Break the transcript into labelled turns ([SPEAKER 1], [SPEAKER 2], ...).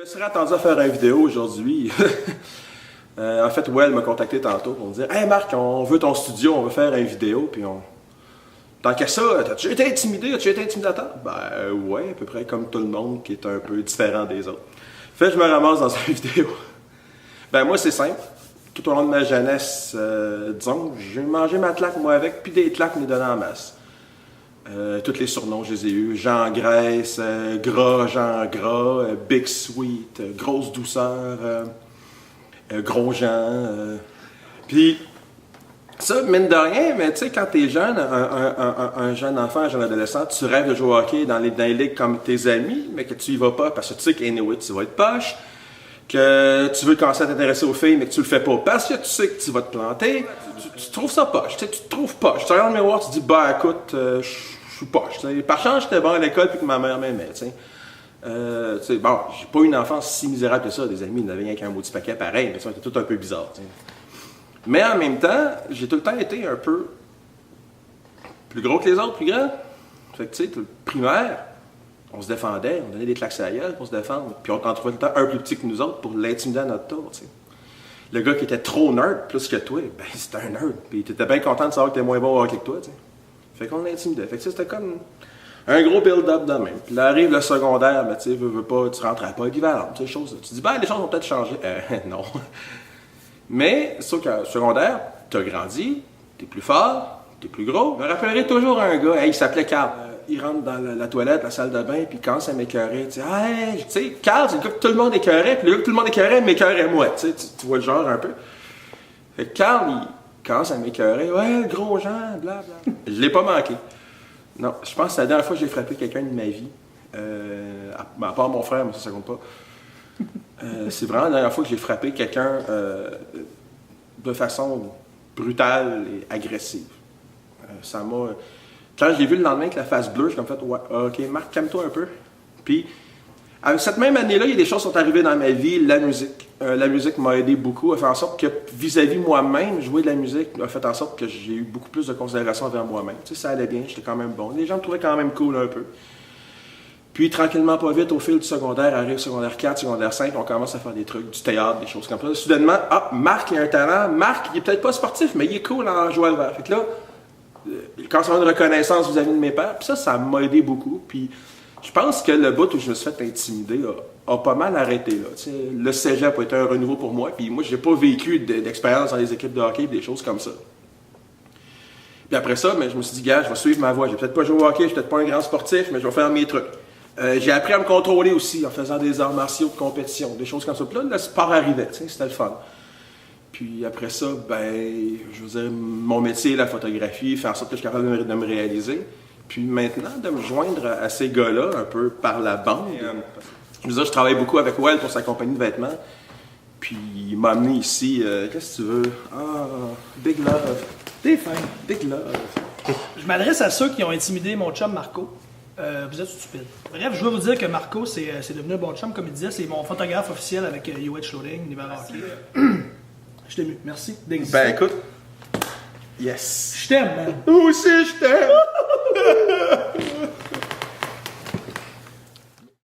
[SPEAKER 1] Je serais attendu à faire une vidéo aujourd'hui. En fait, Well m'a contacté tantôt pour me dire « Hey Marc, on veut ton studio, on veut faire une vidéo. » Puis tant qu'à ça, t'as-tu été intimidé? As-tu été intimidateur? Ben ouais, à peu près comme tout le monde qui est un peu différent des autres. Fait que je me ramasse dans une vidéo. Ben moi, c'est simple. Tout au long de ma jeunesse, disons, j'ai mangé ma claque moi avec, puis des claques me donnaient en masse. Tous les surnoms, je les ai eus. Jean Graisse, Gras, Jean Gras, Big Sweet, Grosse Douceur, Gros Jean. Puis, ça, mine de rien, mais tu sais, quand t'es jeune, un jeune enfant, un jeune adolescent, tu rêves de jouer au hockey dans les ligues comme tes amis, mais que tu y vas pas parce que tu sais qu'anyway, tu vas être poche, que tu veux commencer à t'intéresser aux filles, mais que tu le fais pas parce que tu sais que tu vas te planter. Tu trouves ça poche, tu te trouves poche. Tu regardes le miroir, tu te dis, bah écoute, je suis poche. T'sais. Par chance, j'étais bon à l'école puis que ma mère m'aimait. Bon, j'ai pas eu une enfance si misérable que ça. Des amis, ils n'avaient rien qu'un maudit paquet pareil, mais ça était tout un peu bizarre. T'sais. Mais en même temps, j'ai tout le temps été un peu plus gros que les autres, plus grand. Fait que tu sais, le primaire, on se défendait, on donnait des claques à la gueule pour se défendre. Puis on t'en trouvait tout le temps un plus petit que nous autres pour l'intimider à notre tour. T'sais. Le gars qui était trop nerd plus que toi, ben c'était un nerd. Puis t'étais bien content de savoir que t'es moins bon au hockey que toi. T'sais. Fait qu'on l'intimidait. Fait que c'était comme un gros build-up de même. Puis là arrive le secondaire, ben tu sais, veux pas, tu rentres à polyvalente, tu sais, choses. Tu dis, ben les choses vont peut-être changer. Non. Mais, sauf qu'au secondaire, t'as grandi, t'es plus fort, t'es plus gros. Je me rappellerai toujours un gars, il s'appelait Carl. Il rentre dans la toilette, la salle de bain, puis quand ça m'écœurait, tu sais, Carl, c'est le gars que tout le monde écœurait, puis le gars que tout le monde écœurait m'écœurait moi, tu vois le genre un peu. Fait que Carl, quand ça m'écœurait, ouais, gros Jean, blablabla. Je l'ai pas manqué. Non, je pense que c'est la dernière fois que j'ai frappé quelqu'un de ma vie. À part mon frère, mais ça compte pas. C'est vraiment la dernière fois que j'ai frappé quelqu'un de façon brutale et agressive. Ça m'a... Quand je l'ai vu le lendemain avec la face bleue, j'ai comme fait, ouais, ok, Marc, calme-toi un peu. Puis, cette même année-là, il y a des choses qui sont arrivées dans ma vie. La musique. La musique m'a aidé beaucoup, a fait en sorte que vis-à-vis moi-même, jouer de la musique a fait en sorte que j'ai eu beaucoup plus de considération envers moi-même. Tu sais, ça allait bien, j'étais quand même bon. Les gens me trouvaient quand même cool un peu. Puis, tranquillement, pas vite, au fil du secondaire, arrive secondaire 4, secondaire 5, on commence à faire des trucs, du théâtre, des choses comme ça. Soudainement, Marc, il a un talent. Marc, il est peut-être pas sportif, mais il est cool en jouant le verre. Fait que là, quand ça a une reconnaissance vis-à-vis de mes pères, puis ça m'a aidé beaucoup. Puis, je pense que le bout où je me suis fait intimider a pas mal arrêté. Là. Le cégep a été un renouveau pour moi, puis moi, j'ai pas vécu d'expérience dans les équipes de hockey, des choses comme ça. Puis après ça, je me suis dit, gars, je vais suivre ma voie. Je vais peut-être pas jouer au hockey, je suis peut-être pas un grand sportif, mais je vais faire mes trucs. J'ai appris à me contrôler aussi en faisant des arts martiaux de compétition, des choses comme ça. Puis là, le sport arrivait, c'était le fun. Puis après ça, je veux dire, mon métier, la photographie, faire en sorte que je suis capable de me réaliser. Puis maintenant, de me joindre à ces gars-là, un peu par la bande. Je veux dire, je travaille beaucoup avec Well pour sa compagnie de vêtements. Puis il m'a amené ici, qu'est-ce que tu veux? Big love. T'es fin, big love.
[SPEAKER 2] Je m'adresse à ceux qui ont intimidé mon chum Marco. Vous êtes stupides. Bref, je veux vous dire que Marco, c'est devenu un bon chum, comme il disait. C'est mon photographe officiel avec UH Loading, l'hiver hockey. Je t'ai ému. Merci d'exister.
[SPEAKER 1] Ben écoute, yes.
[SPEAKER 2] Je t'aime, man.
[SPEAKER 1] Moi aussi, je t'aime.